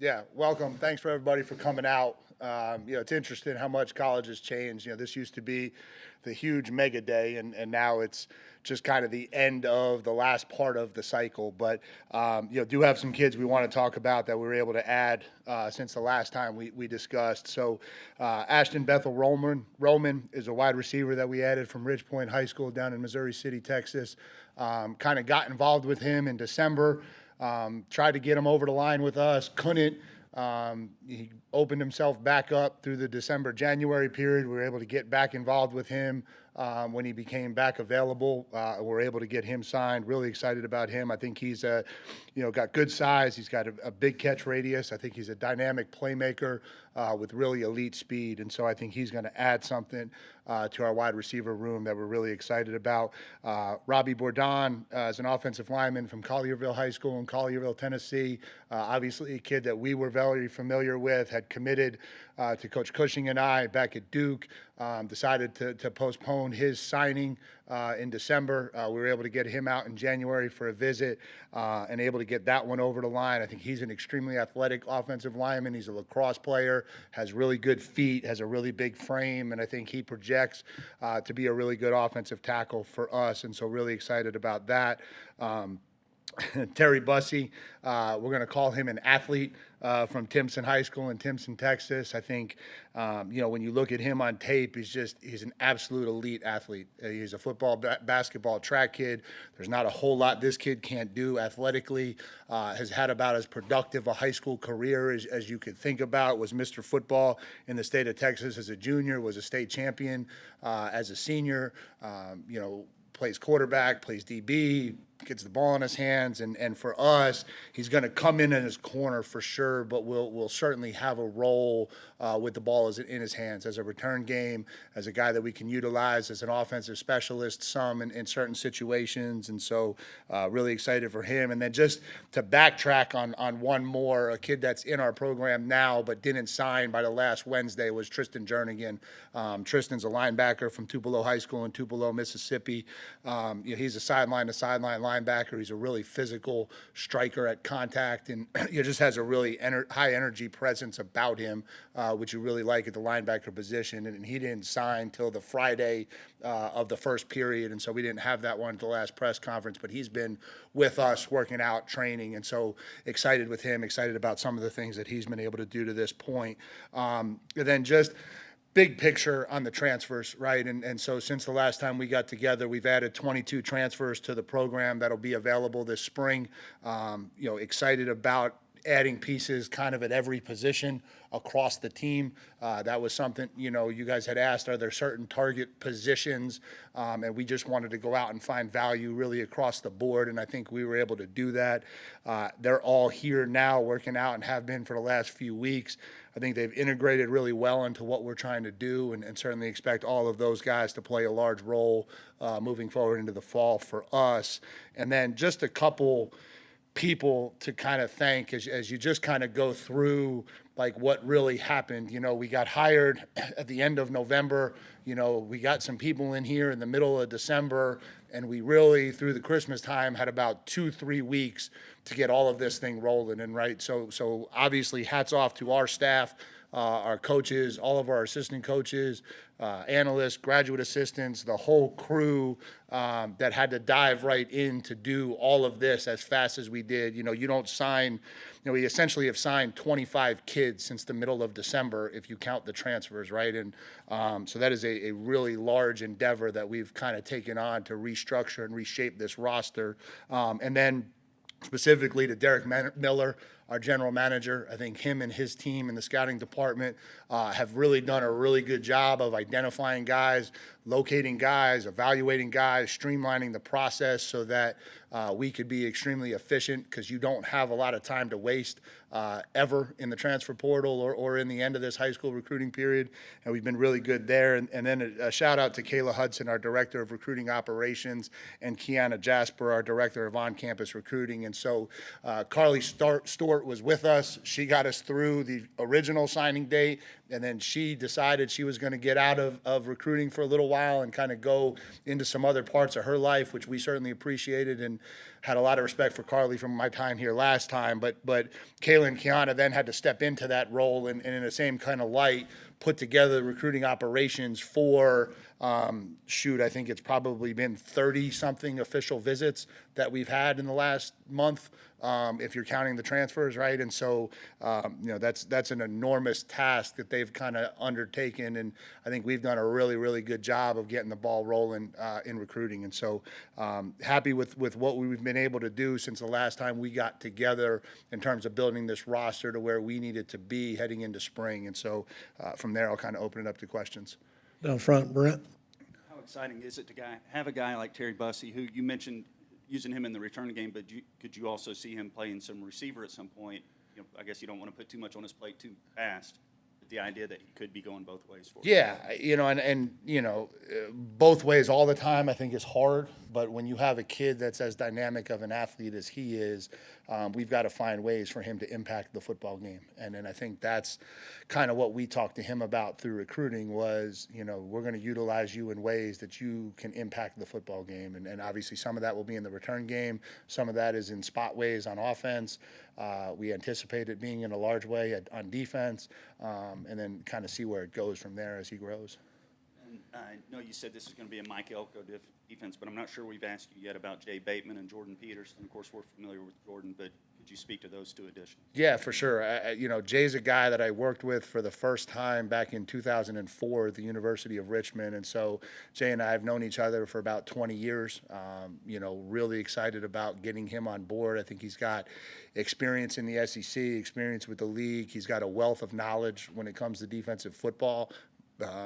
Yeah, welcome. Thanks for everybody for coming out. It's interesting how much college has changed. This used to be the huge mega day, and now it's just kind of the end of the last part of the cycle. But do have some kids we want to talk about that we were able to add since the last time we discussed. So Ashton Bethel Roman is a wide receiver that we added from Ridge Point High School down in Missouri City, Texas. Kind of got involved with him in December. Tried to get him over the line with us, couldn't. He opened himself back up through the December-January period. We were able to get back involved with him when he became back available. We're able to get him signed. Really excited about him. I think he's got good size. He's got a big catch radius. I think he's a dynamic playmaker with really elite speed. And so I think he's going to add something to our wide receiver room that we're really excited about. Robbie Bourdon is an offensive lineman from Collierville High School in Collierville, Tennessee. Obviously a kid that we were very familiar with, had committed to Coach Cushing and I back at Duke. Decided to postpone his signing in December. We were able to get him out in January for a visit and able to get that one over the line. I think he's an extremely athletic offensive lineman. He's a lacrosse player, has really good feet, has a really big frame, and I think he projects to be a really good offensive tackle for us, and so really excited about that. Terry Bussey, we're going to call him an athlete from Timpson High School in Timpson, Texas. I think, when you look at him on tape, he's an absolute elite athlete. He's a football, basketball, track kid. There's not a whole lot this kid can't do athletically. Has had about as productive a high school career as you could think about. Was Mr. Football in the state of Texas as a junior, was a state champion as a senior, plays quarterback, plays DB, gets the ball in his hands, and for us, he's going to come in his corner for sure, but will certainly have a role with the ball in his hands as a return game, as a guy that we can utilize as an offensive specialist some in certain situations, and so really excited for him. And then just to backtrack on one more, a kid that's in our program now but didn't sign by the last Wednesday was Tristan Jernigan. Tristan's a linebacker from Tupelo High School in Tupelo, Mississippi. He's a sideline-to-sideline linebacker. He's a really physical striker at contact, and he just has a really high energy presence about him, which you really like at the linebacker position. And he didn't sign till the Friday of the first period, and so we didn't have that one at the last press conference. But he's been with us working out, training, and so excited with him. Excited about some of the things that he's been able to do to this point. And then just big picture on the transfers, right? And so since the last time we got together, we've added 22 transfers to the program that'll be available this spring. Excited about adding pieces kind of at every position across the team. That was something, you guys had asked, are there certain target positions? And we just wanted to go out and find value really across the board, and I think we were able to do that. They're all here now working out and have been for the last few weeks. I think they've integrated really well into what we're trying to do, and certainly expect all of those guys to play a large role moving forward into the fall for us. And then just a couple people to kind of thank as you just kind of go through like what really happened. We got hired at the end of November. We got some people in here in the middle of December, and we really, through the Christmas time, had about 2-3 weeks to get all of this thing rolling. And right, so obviously hats off to our staff, our coaches, all of our assistant coaches, analysts, graduate assistants, the whole crew that had to dive right in to do all of this as fast as we did. You don't sign, we essentially have signed 25 kids since the middle of December if you count the transfers, right? And so that is a really large endeavor that we've kind of taken on to restructure and reshape this roster. And then specifically to Derek Miller, our general manager. I think him and his team in the scouting department have really done a really good job of identifying guys, locating guys, evaluating guys, streamlining the process so that we could be extremely efficient, because you don't have a lot of time to waste ever in the transfer portal or in the end of this high school recruiting period, and we've been really good there. And then a shout out to Kayla Hudson, our director of recruiting operations, and Kiana Jasper, our director of on-campus recruiting. And so Carly Stewart was with us. She got us through the original signing date, and then she decided she was going to get out of recruiting for a little while and kind of go into some other parts of her life, which we certainly appreciated and had a lot of respect for Carly from my time here last time, but Kayla and Kiana then had to step into that role and in the same kind of light, put together recruiting operations for, I think it's probably been 30-something official visits that we've had in the last month, if you're counting the transfers, right? And so, that's an enormous task that they've kind of undertaken, and I think we've done a really, really good job of getting the ball rolling in recruiting. And so, happy with what we've been able to do since the last time we got together in terms of building this roster to where we needed to be heading into spring. And so, from there, I'll kind of open it up to questions. Down front, Brent. How exciting is it to have a guy like Terry Bussey, who you mentioned using him in the return game, but could you also see him playing some receiver at some point? I guess you don't want to put too much on his plate too fast, but the idea that he could be going both ways for you. Yeah, both ways all the time I think is hard, but when you have a kid that's as dynamic of an athlete as he is, we've got to find ways for him to impact the football game. And I think that's kind of what we talked to him about through recruiting was, we're going to utilize you in ways that you can impact the football game. And obviously some of that will be in the return game. Some of that is in spot ways on offense. We anticipate it being in a large way on defense, and then kind of see where it goes from there as he grows. And I know you said this is going to be a Mike Elko defense, but I'm not sure we've asked you yet about Jay Bateman and Jordan Peterson. Of course, we're familiar with Jordan, but could you speak to those two additions? Yeah, for sure. Jay's a guy that I worked with for the first time back in 2004 at the University of Richmond. And so Jay and I have known each other for about 20 years. Really excited about getting him on board. I think he's got experience in the SEC, experience with the league. He's got a wealth of knowledge when it comes to defensive football.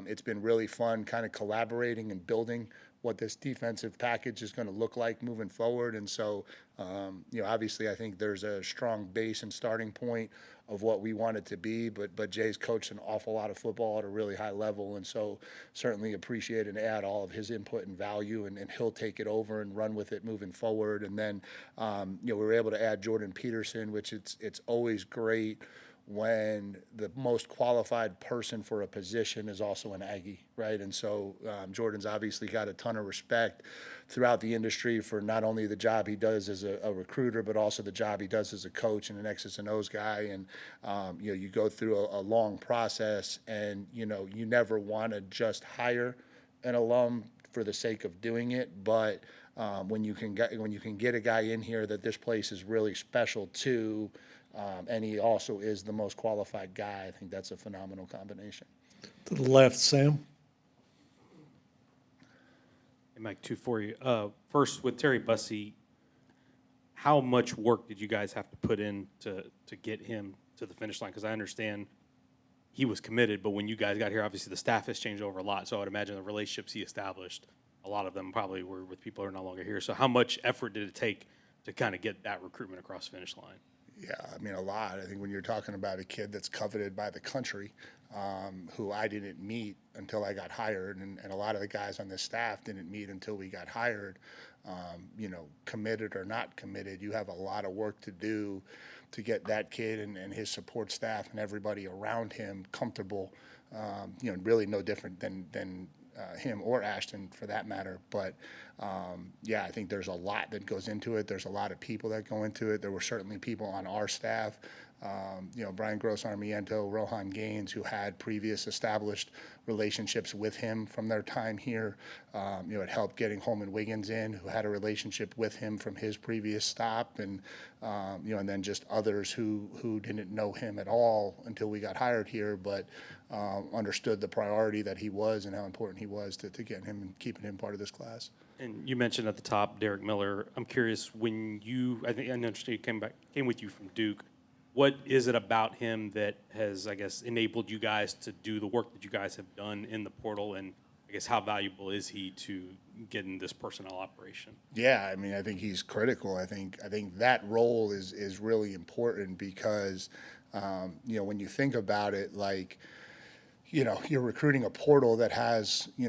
It's been really fun kind of collaborating and building what this defensive package is going to look like moving forward. And so, obviously I think there's a strong base and starting point of what we want it to be, but Jay's coached an awful lot of football at a really high level. And so certainly appreciate and add all of his input and value, and he'll take it over and run with it moving forward. And then, we were able to add Jordan Peterson, which it's always great when the most qualified person for a position is also an Aggie, right? And so Jordan's obviously got a ton of respect throughout the industry for not only the job he does as a recruiter, but also the job he does as a coach and an X's and O's guy. And, you go through a long process, and, you never want to just hire an alum for the sake of doing it. But when you can get a guy in here that this place is really special to, and he also is the most qualified guy, I think that's a phenomenal combination. To the left, Sam. Hey, Mike, two for you. First, with Terry Bussey, how much work did you guys have to put in to get him to the finish line? Because I understand he was committed, but when you guys got here, obviously the staff has changed over a lot. So I would imagine the relationships he established, a lot of them probably were with people who are no longer here. So how much effort did it take to kind of get that recruitment across the finish line? Yeah, a lot. I think when you're talking about a kid that's coveted by the country, who I didn't meet until I got hired, and a lot of the guys on this staff didn't meet until we got hired, committed or not committed, you have a lot of work to do to get that kid and his support staff and everybody around him comfortable, really no different than him or Ashton for that matter. But I think there's a lot that goes into it. There's a lot of people that go into it. There were certainly people on our staff, Brian Gross-Armiento, Rohan Gaines, who had previous established relationships with him from their time here. It helped getting Holman Wiggins in, who had a relationship with him from his previous stop, and and then just others who didn't know him at all until we got hired here, but understood the priority that he was and how important he was to getting him and keeping him part of this class. And you mentioned at the top Derek Miller. I'm curious, when I understand he came with you from Duke. What is it about him that has, I guess, enabled you guys to do the work that you guys have done in the portal? And I guess how valuable is he to getting this personnel operation? Yeah, I think he's critical. I think that role is really important because, when you think about it, like, you're recruiting a portal that has, I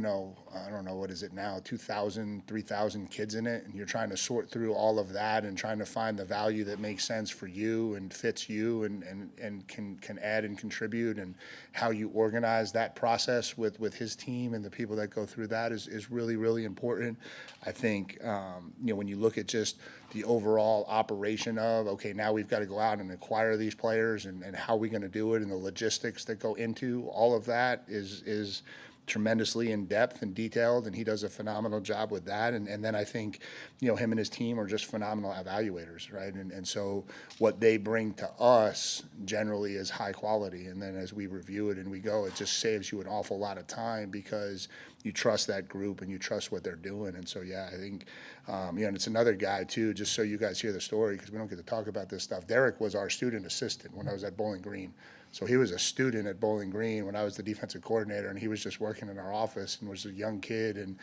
don't know, what is it now, 2,000, 3,000 kids in it, and you're trying to sort through all of that and trying to find the value that makes sense for you and fits you and can add and contribute, and how you organize that process with his team and the people that go through that is really, really important. I think, when you look at just the overall operation of, okay, now we've got to go out and acquire these players, and how are we going to do it, and the logistics that go into all of that is tremendously in depth and detailed, and he does a phenomenal job with that. And then I think, him and his team are just phenomenal evaluators, right? And so what they bring to us generally is high quality. And then as we review it and we go, it just saves you an awful lot of time because you trust that group and you trust what they're doing. And so, yeah, I think, and it's another guy too, just so you guys hear the story, because we don't get to talk about this stuff. Derek was our student assistant when I was at Bowling Green. So he was a student at Bowling Green when I was the defensive coordinator, and he was just working in our office and was a young kid, and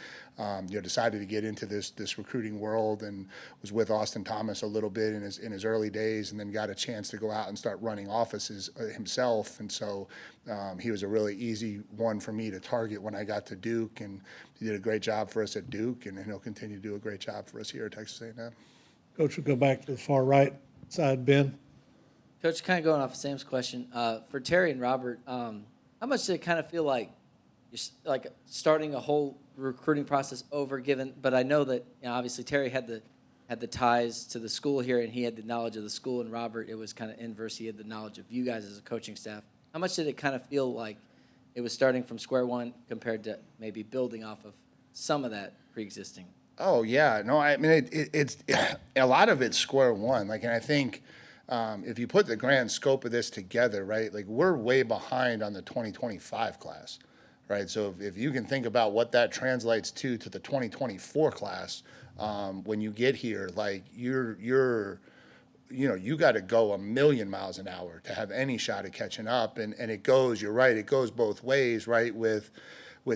decided to get into this recruiting world, and was with Austin Thomas a little bit in his early days, and then got a chance to go out and start running offices himself. And so he was a really easy one for me to target when I got to Duke, and he did a great job for us at Duke, and he'll continue to do a great job for us here at Texas A&M. Coach, we'll go back to the far right side, Ben. Coach, kind of going off of Sam's question, for Terry and Robert, how much did it kind of feel like you're like starting a whole recruiting process over? But I know that obviously Terry had the ties to the school here, and he had the knowledge of the school, and Robert, it was kind of inverse. He had the knowledge of you guys as a coaching staff. How much did it kind of feel like it was starting from square one compared to maybe building off of some of that pre-existing? Oh yeah, no, I mean it's a lot of it's square one. And I think if you put the grand scope of this together, right, we're way behind on the 2025 class, right? So if you can think about what that translates to the 2024 class, when you get here, you got to go a million miles an hour to have any shot at catching up. And it goes, you're right, it goes both ways, right? With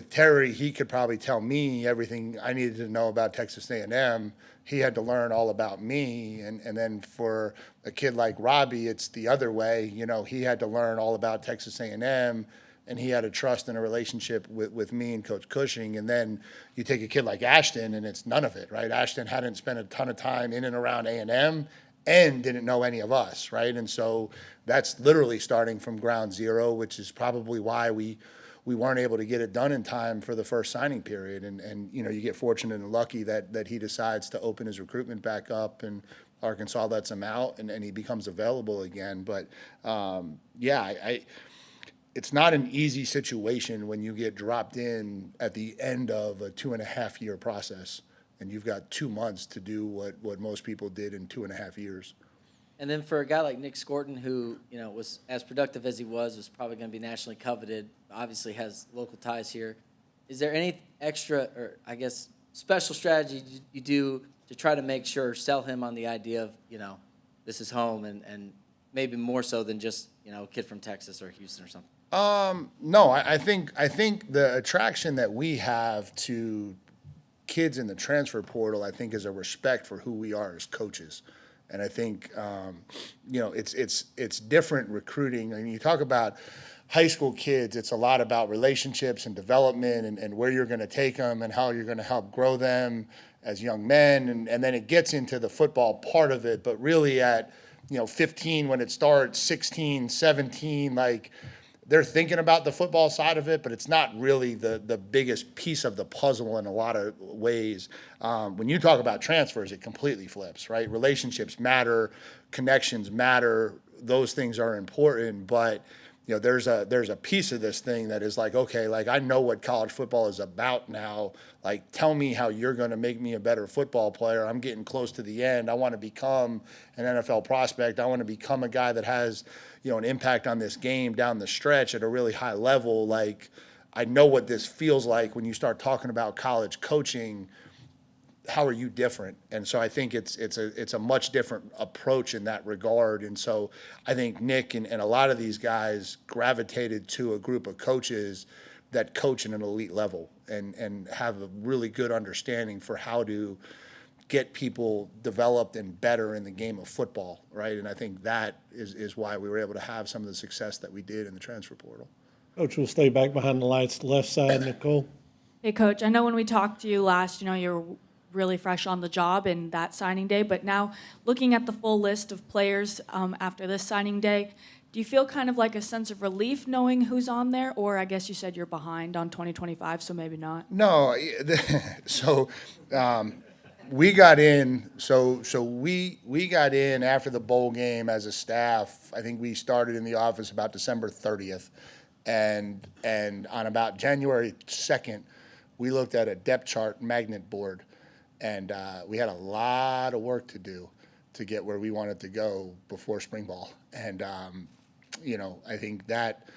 Terry, he could probably tell me everything I needed to know about Texas A&M. He had to learn all about me. And then for a kid like Robbie, it's the other way. He had to learn all about Texas A&M, and he had a trust and a relationship with me and Coach Cushing. And then you take a kid like Ashton, and it's none of it, right? Ashton hadn't spent a ton of time in and around A&M and didn't know any of us, right? And so that's literally starting from ground zero, which is probably why we weren't able to get it done in time for the first signing period. And you get fortunate and lucky that he decides to open his recruitment back up, and Arkansas lets him out, and he becomes available again. But it's not an easy situation when you get dropped in at the end of a 2.5-year process, and you've got 2 months to do what most people did in 2.5 years. And then for a guy like Nick Scorton, who was as productive as he was probably going to be nationally coveted, obviously has local ties here. Is there any extra, or I guess special strategy you do to try to make sure, sell him on the idea of this is home, and maybe more so than just a kid from Texas or Houston or something? No, I think the attraction that we have to kids in the transfer portal, I think, is a respect for who we are as coaches. And I think, it's different recruiting. I mean, you talk about high school kids, it's a lot about relationships and development, and where you're going to take them and how you're going to help grow them as young men. And then it gets into the football part of it. But really at, 15 when it starts, 16, 17, they're thinking about the football side of it, but it's not really the biggest piece of the puzzle in a lot of ways. When you talk about transfers, it completely flips, right? Relationships matter, connections matter, those things are important, but there's a piece of this thing that is okay, I know what college football is about now. Tell me how you're going to make me a better football player. I'm getting close to the end. I want to become an NFL prospect. I want to become a guy that has an impact on this game down the stretch at a really high level. I know what this feels like when you start talking about college coaching. How are you different? And so I think it's a much different approach in that regard. And so I think Nick and a lot of these guys gravitated to a group of coaches that coach at an elite level and have a really good understanding for how to get people developed and better in the game of football, right? And I think that is why we were able to have some of the success that we did in the transfer portal. Coach, we'll stay back behind the lights, the left side, Nicole. Hey, Coach, I know when we talked to you last, you're really fresh on the job in that signing day, but now looking at the full list of players after this signing day, do you feel kind of like a sense of relief knowing who's on there? Or I guess you said you're behind on 2025, so maybe not. No, so we got in, so we got in after the bowl game as a staff. I think we started in the office about December 30th. And on about January 2nd, we looked at a depth chart magnet board. And we had a lot of work to do to get where we wanted to go before spring ball. And, I think that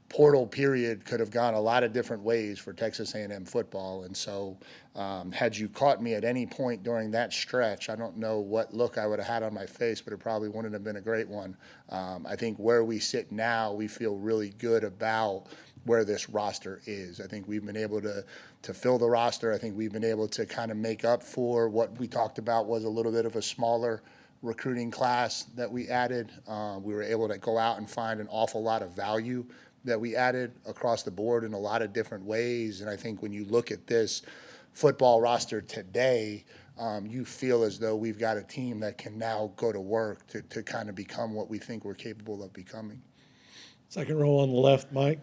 portal period could have gone a lot of different ways for Texas A&M football. And so had you caught me at any point during that stretch, I don't know what look I would have had on my face, but it probably wouldn't have been a great one. I think where we sit now, we feel really good about where this roster is. I think we've been able to fill the roster. I think we've been able to kind of make up for what we talked about was a little bit of a smaller recruiting class that we added. We were able to go out and find an awful lot of value that we added across the board in a lot of different ways. And I think when you look at this football roster today, you feel as though we've got a team that can now go to work to kind of become what we think we're capable of becoming. Second row on the left, Mike.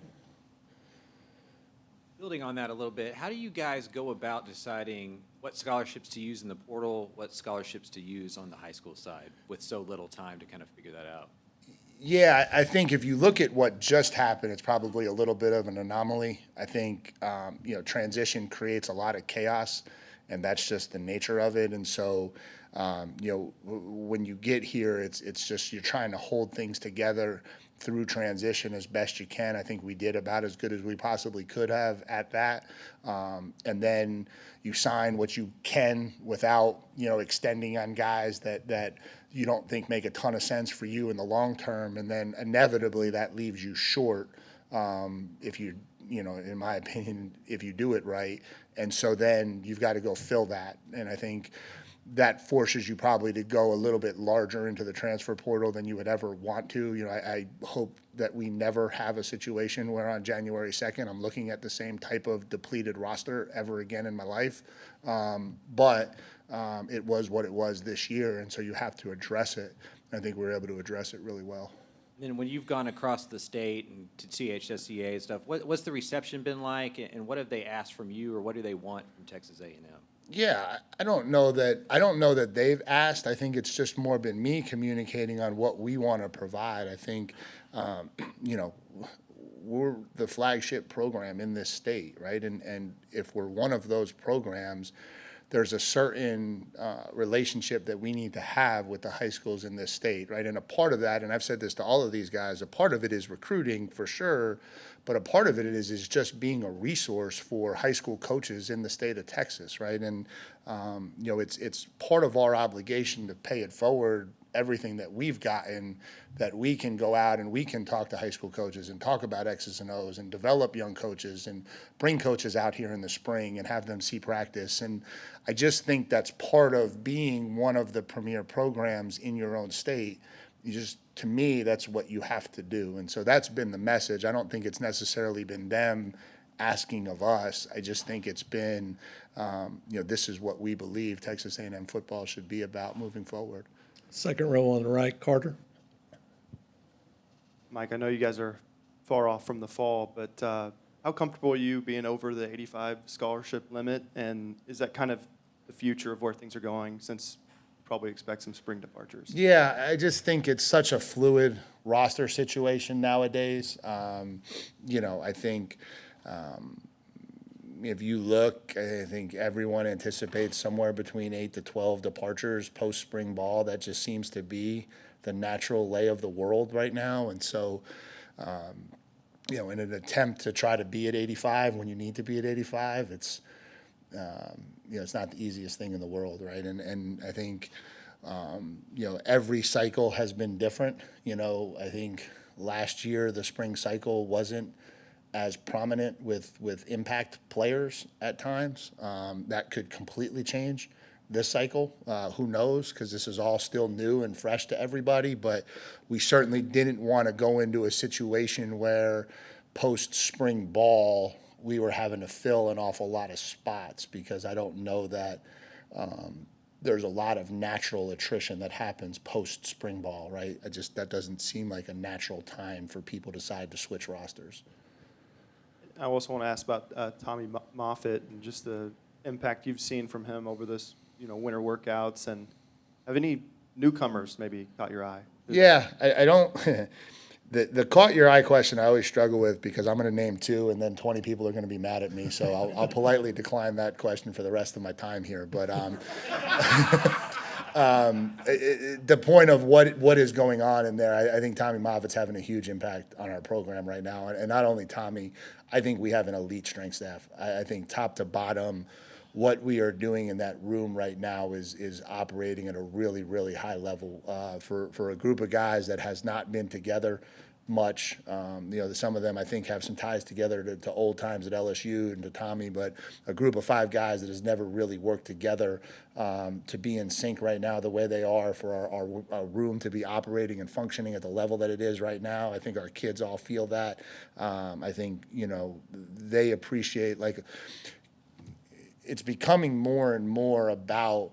Building on that a little bit, how do you guys go about deciding what scholarships to use in the portal, what scholarships to use on the high school side with so little time to kind of figure that out? Yeah, I think if you look at what just happened, it's probably a little bit of an anomaly. I think, transition creates a lot of chaos, and that's just the nature of it. And so, when you get here, it's just you're trying to hold things together through transition as best you can. I think we did about as good as we possibly could have at that. And then you sign what you can without, extending on guys that you don't think make a ton of sense for you in the long term. And then inevitably that leaves you short if you, in my opinion, if you do it right. And so then you've got to go fill that. And I think that forces you probably to go a little bit larger into the transfer portal than you would ever want to. I hope that we never have a situation where on January 2nd I'm looking at the same type of depleted roster ever again in my life. But it was what it was this year, and so you have to address it. I think we're able to address it really well. And then when you've gone across the state and to CHSCA and stuff, what's the reception been like, and what have they asked from you, or what do they want from Texas A&M? Yeah, I don't know that they've asked. I think it's just more been me communicating on what we want to provide. I think, we're the flagship program in this state, right? And if we're one of those programs, there's a certain relationship that we need to have with the high schools in this state, right? And a part of that, and I've said this to all of these guys, a part of it is recruiting for sure, but a part of it is just being a resource for high school coaches in the state of Texas, right? And it's part of our obligation to pay it forward, everything that we've gotten, that we can go out and we can talk to high school coaches and talk about X's and O's and develop young coaches and bring coaches out here in the spring and have them see practice. And I just think that's part of being one of the premier programs in your own state. To me, that's what you have to do. And so that's been the message. I don't think it's necessarily been them asking of us. I just think it's been, this is what we believe Texas A&M football should be about moving forward. Second row on the right, Carter. Mike, I know you guys are far off from the fall, but how comfortable are you being over the 85 scholarship limit? And is that kind of the future of where things are going, since probably expect some spring departures? Yeah, I just think it's such a fluid roster situation nowadays. I think if you look, I think everyone anticipates somewhere between 8 to 12 departures post-spring ball. That just seems to be the natural lay of the world right now. And so, in an attempt to try to be at 85 when you need to be at 85, it's not the easiest thing in the world, right? And I think, every cycle has been different. I think last year the spring cycle wasn't as prominent with impact players at times. That could completely change this cycle. Who knows? Because this is all still new and fresh to everybody. But we certainly didn't want to go into a situation where post-spring ball we were having to fill an awful lot of spots, because I don't know that there's a lot of natural attrition that happens post-spring ball, right? That doesn't seem like a natural time for people to decide to switch rosters. I also want to ask about Tommy Moffitt and just the impact you've seen from him over this winter workouts, and have any newcomers maybe caught your eye? Yeah, I don't. The caught your eye question I always struggle with because I'm going to name two and then 20 people are going to be mad at me. So I'll politely decline that question for the rest of my time here. But the point of what is going on in there, I think Tommy Moffitt's having a huge impact on our program right now. And not only Tommy, I think we have an elite strength staff. I think top to bottom, what we are doing in that room right now is operating at a really, really high level for a group of guys that has not been together much. Some of them I think have some ties together to old times at LSU and to Tommy, but a group of 5 guys that has never really worked together to be in sync right now the way they are for our room to be operating and functioning at the level that it is right now. I think our kids all feel that. I think, they appreciate, like, it's becoming more and more about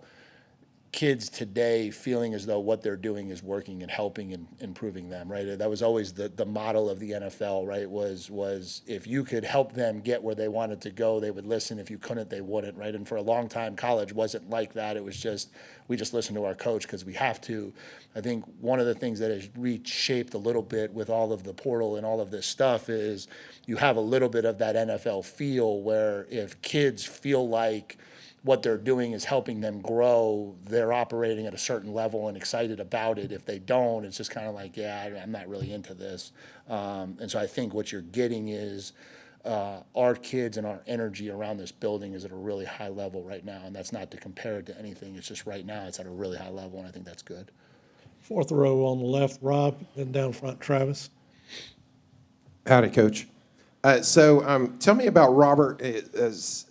kids today feeling as though what they're doing is working and helping and improving them, right? That was always the model of the NFL, right? Was if you could help them get where they wanted to go, they would listen. If you couldn't, they wouldn't, right? And for a long time, college wasn't like that. It was just, we just listen to our coach because we have to. I think one of the things that has reshaped a little bit with all of the portal and all of this stuff is you have a little bit of that NFL feel where if kids feel like what they're doing is helping them grow, they're operating at a certain level and excited about it. If they don't, it's just kind of like, yeah, I'm not really into this. And so I think what you're getting is our kids and our energy around this building is at a really high level right now. And that's not to compare it to anything. It's just right now it's at a really high level, and I think that's good. 4th row on the left, Rob, then down front, Travis. Howdy, Coach. Tell me about Robert, 6'6",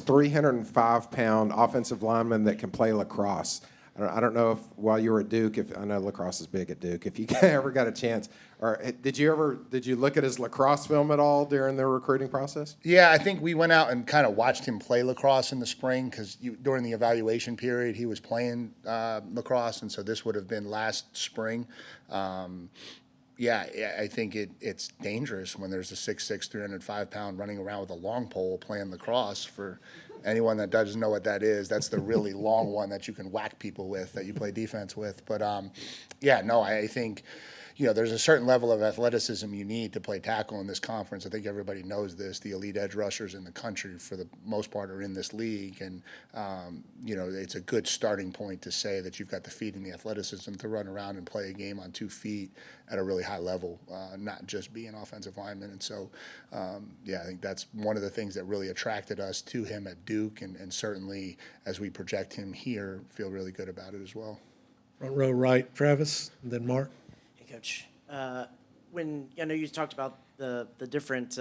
305-pound offensive lineman that can play lacrosse. I don't know if while you were at Duke, I know lacrosse is big at Duke, if you ever got a chance, or did you look at his lacrosse film at all during the recruiting process? Yeah, I think we went out and kind of watched him play lacrosse in the spring because during the evaluation period he was playing lacrosse, and so this would have been last spring. Yeah, I think it's dangerous when there's a 6'6", 305-pound running around with a long pole playing lacrosse. For anyone that doesn't know what that is, that's the really long one that you can whack people with, that you play defense with. But, I think, there's a certain level of athleticism you need to play tackle in this conference. I think everybody knows this. The elite edge rushers in the country, for the most part, are in this league. And, it's a good starting point to say that you've got the feet and the athleticism to run around and play a game on 2 feet at a really high level, not just be an offensive lineman. And so, I think that's one of the things that really attracted us to him at Duke. And certainly, as we project him here, feel really good about it as well. Front row right, Travis, and then Mark. Coach, when I know you talked about the different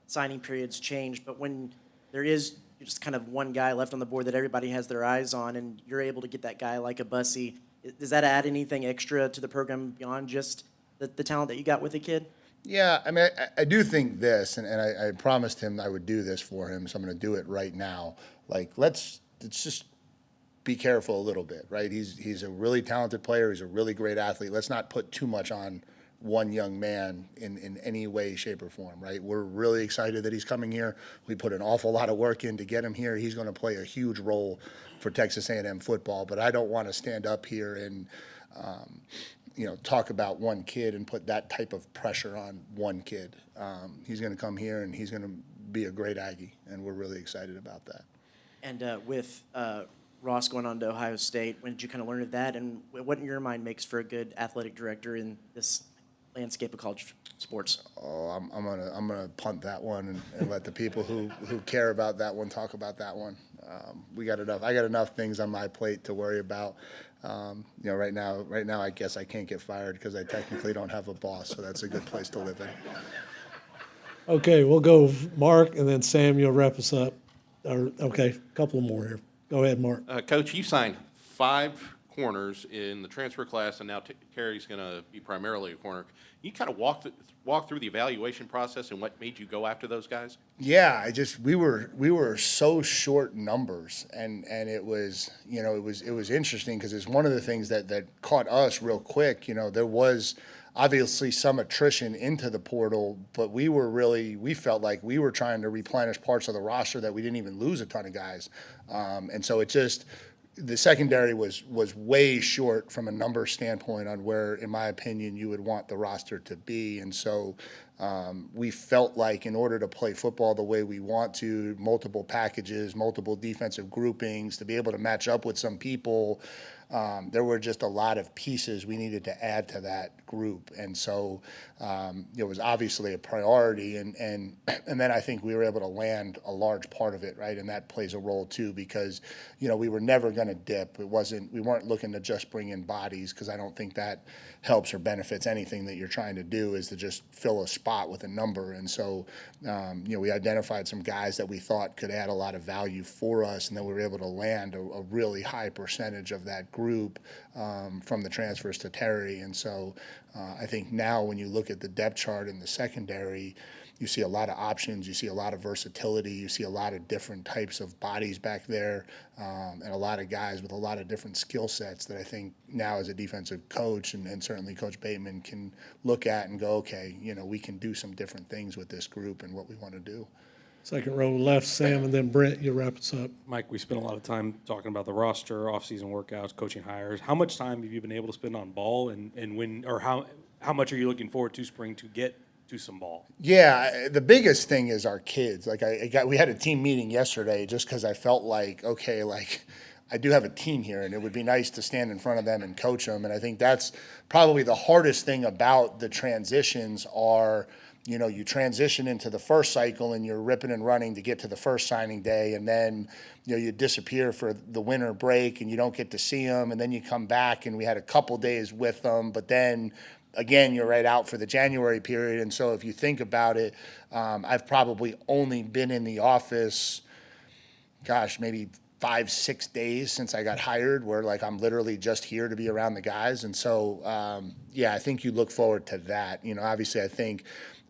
signing periods change, but when there is just kind of one guy left on the board that everybody has their eyes on, and you're able to get that guy like a Bussey, does that add anything extra to the program beyond just the talent that you got with the kid? Yeah, I mean, I do think this, and I promised him I would do this for him, so I'm going to do it right now. Like, let's just be careful a little bit, right? He's a really talented player. He's a really great athlete. Let's not put too much on one young man in any way, shape, or form, right? We're really excited that he's coming here. We put an awful lot of work in to get him here. He's going to play a huge role for Texas A&M football, but I don't want to stand up here and talk about one kid and put that type of pressure on one kid. He's going to come here and he's going to be a great Aggie, and we're really excited about that. And with Ross going on to Ohio State, when did you kind of learn of that, and what in your mind makes for a good athletic director in this landscape of college sports? Oh, I'm gonna punt that one and let the people who care about that one talk about that one. I got enough things on my plate to worry about. Right now I guess I can't get fired because I technically don't have a boss, so that's a good place to live in. Okay, we'll go Mark, and then Sam, you'll wrap us up. Okay, a couple more here. Go ahead, Mark. Coach, you signed 5 corners in the transfer class, and now Terry's going to be primarily a corner. Can you kind of walk through the evaluation process and what made you go after those guys? Yeah, we were so short numbers, and it was it was interesting because it's one of the things that caught us real quick. There was obviously some attrition into the portal, but we felt like we were trying to replenish parts of the roster that we didn't even lose a ton of guys. And so the secondary was way short from a number standpoint on where, in my opinion, you would want the roster to be. And so we felt like in order to play football the way we want to, multiple packages, multiple defensive groupings, to be able to match up with some people, there were just a lot of pieces we needed to add to that group. And so it was obviously a priority. And then I think we were able to land a large part of it, right? And that plays a role too, because, we were never going to dip. We weren't looking to just bring in bodies, because I don't think that helps or benefits anything that you're trying to do, is to just fill a spot with a number. And so, we identified some guys that we thought could add a lot of value for us, and then we were able to land a really high percentage of that group from the transfers to Terry. And so I think now when you look at the depth chart in the secondary, you see a lot of options, you see a lot of versatility, you see a lot of different types of bodies back there, and a lot of guys with a lot of different skill sets that I think now as a defensive coach, and certainly Coach Bateman can look at and go, okay, we can do some different things with this group and what we want to do. Second row left, Sam, and then Brent, you wrap us up. Mike, we spent a lot of time talking about the roster, off-season workouts, coaching hires. How much time have you been able to spend on ball, and when, or how much are you looking forward to spring to get to some ball? Yeah, the biggest thing is our kids. Like we had a team meeting yesterday just because I felt like, okay, like I do have a team here, and it would be nice to stand in front of them and coach them. And I think that's probably the hardest thing about the transitions are, you transition into the first cycle and you're ripping and running to get to the first signing day, and then you disappear for the winter break and you don't get to see them, and then you come back and we had a couple days with them, but then again you're right out for the January period. And so if you think about it, I've probably only been in the office, maybe 5-6 days since I got hired, where like I'm literally just here to be around the guys. And so I think you look forward to that. Obviously I think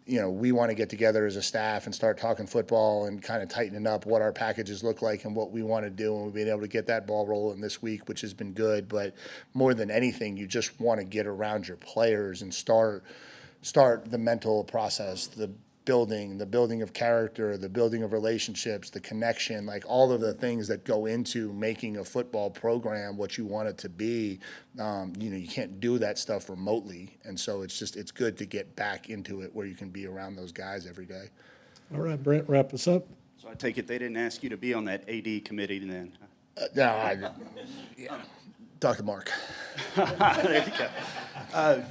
we want to get together as a staff and start talking football and kind of tightening up what our packages look like and what we want to do. And we've been able to get that ball rolling this week, which has been good. But more than anything, you just want to get around your players and start the mental process, the building of character, the building of relationships, the connection, like all of the things that go into making a football program what you want it to be. You can't do that stuff remotely. And so it's good to get back into it where you can be around those guys every day. All right, Brent, wrap us up. So I take it they didn't ask you to be on that AD committee then? No, talk to Mark. There you go.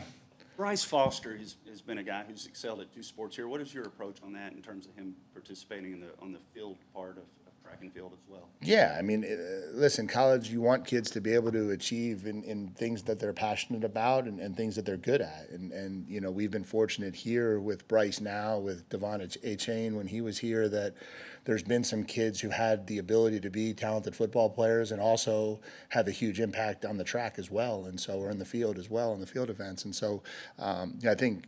Bryce Foster has been a guy who's excelled at two sports here. What is your approach on that in terms of him participating on the field part of track and field as well? Yeah, I mean, listen, college, you want kids to be able to achieve in things that they're passionate about and things that they're good at. And we've been fortunate here with Bryce now, with Devon Achane when he was here, that there's been some kids who had the ability to be talented football players and also have a huge impact on the track as well. And so we're in the field as well, in the field events. And so I think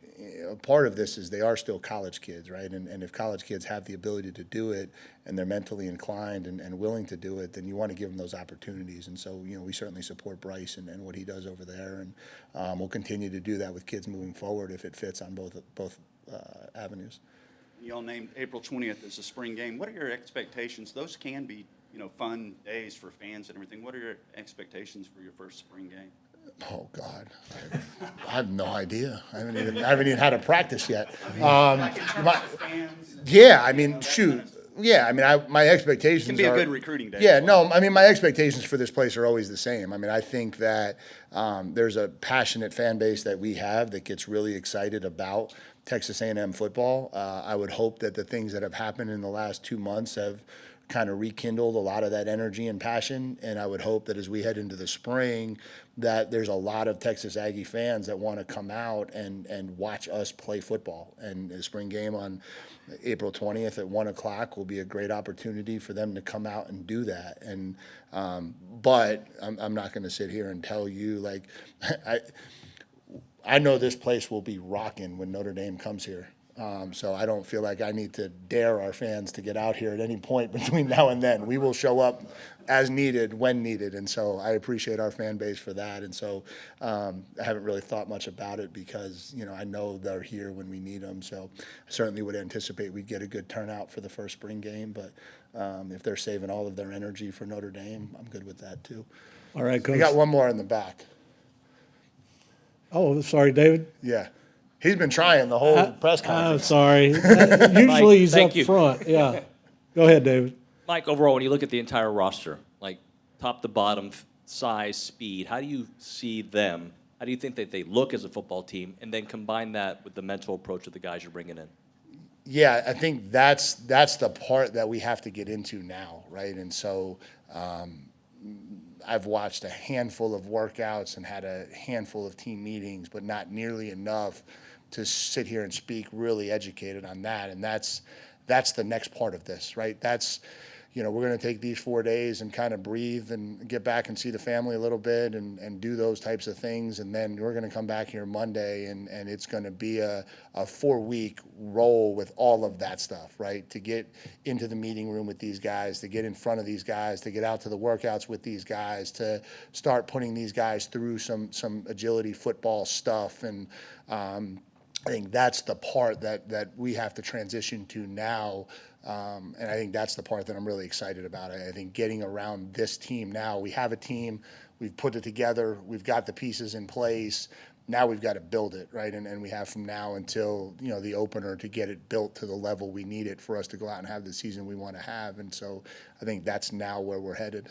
part of this is they are still college kids, right? And if college kids have the ability to do it and they're mentally inclined and willing to do it, then you want to give them those opportunities. And so, we certainly support Bryce and what he does over there. And we'll continue to do that with kids moving forward if it fits on both avenues. You all named April 20th as a spring game. What are your expectations? Those can be, fun days for fans and everything. What are your expectations for your first spring game? Oh God, I have no idea. I haven't even had a practice yet. Shoot. Yeah, my expectations It can be a good recruiting day. Yeah, no, my expectations for this place are always the same. I think that there's a passionate fan base that we have that gets really excited about Texas A&M football. I would hope that the things that have happened in the last 2 months have kind of rekindled a lot of that energy and passion. And I would hope that as we head into the spring, that there's a lot of Texas Aggie fans that want to come out and watch us play football. And the spring game on April 20th at 1 o'clock will be a great opportunity for them to come out and do that. And but I'm not going to sit here and tell you, I know this place will be rocking when Notre Dame comes here. So I don't feel like I need to dare our fans to get out here at any point between now and then. We will show up as needed, when needed, and so I appreciate our fan base for that. And so I haven't really thought much about it because, I know they're here when we need them. So I certainly would anticipate we'd get a good turnout for the first spring game, but if they're saving all of their energy for Notre Dame, I'm good with that too. All right, Coach. We got one more in the back. Oh, sorry, David. Yeah. He's been trying the whole press I'm conference. sorry. Usually he's thank up you. front. Yeah. Go ahead, David. Mike, overall, when you look at the entire roster, like top to bottom, size, speed, how do you see them? How do you think that they look as a football team? And then combine that with the mental approach of the guys you're bringing in. Yeah, I think that's the part that we have to get into now, right? And so I've watched a handful of workouts and had a handful of team meetings, but not nearly enough to sit here and speak really educated on that. And that's the next part of this, right? That's, we're going to take these 4 days and kind of breathe and get back and see the family a little bit and do those types of things. And then we're going to come back here Monday and it's going to be a 4-week roll with all of that stuff, right? To get into the meeting room with these guys, to get in front of these guys, to get out to the workouts with these guys, to start putting these guys through some agility football stuff. And I think that's the part that we have to transition to now. And I think that's the part that I'm really excited about. I think getting around this team now, we have a team, we've put it together, we've got the pieces in place. Now we've got to build it, right? And we have from now until, the opener to get it built to the level we need it for us to go out and have the season we want to have. And so I think that's now where we're headed.